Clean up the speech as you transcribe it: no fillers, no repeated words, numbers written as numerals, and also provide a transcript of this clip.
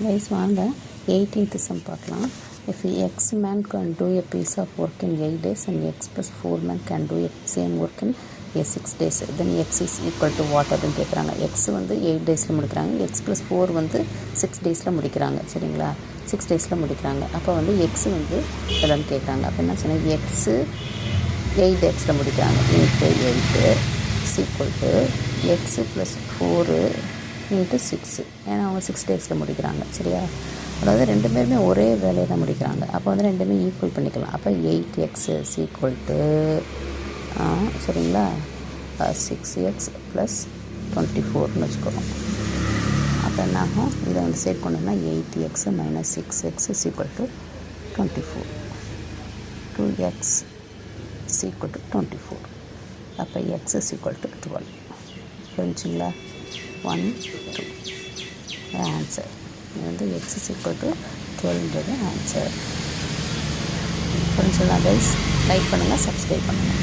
Guys, வாங்க 18th sum பார்க்கலாம். If X man can do a piece of work in 8 days and X plus 4 man can do a same work in 6 days, then X is equal to what அப்படின்னு கேட்குறாங்க. X வந்து 8 daysல முடிக்கிறாங்க, X plus 4 வந்து 6 daysல முடிக்கிறாங்க. சரிங்களா? 6 daysல முடிக்கிறாங்க. அப்போ வந்து X வந்து எவ்வளோன்னு கேட்குறாங்க. அப்போ என்ன சொன்னால் X 8 daysல முடிக்கிறாங்க. 8 is equal to X plus 4 into 6. ஏன்னா அவங்க 6 daysல முடிக்கிறாங்க. சரியா? அதாவது ரெண்டு பேருமே ஒரே வேலையை தான் முடிக்கிறாங்க. அப்போ வந்து ரெண்டுமே ஈக்குவல் பண்ணிக்கலாம். அப்போ 8x is equal to சரிங்களா 6x ப்ளஸ் 24ன்னு வச்சுக்கிறோம். அப்போ என்ன ஆகும், இதை வந்து சேர்த்து கொண்டோம்னா 8x minus 6x is equal to 24. 2x is equal to 24. அப்போ x is equal to 12. புரிஞ்சுங்களா? 1 2 ஆன்சர். இது வந்து x is equal to 12ன்றது ஆன்சர். புரிஞ்சுங்களா கைஸ்? லைக் பண்ணுங்கள், சப்ஸ்கிரைப் பண்ணுங்கள்.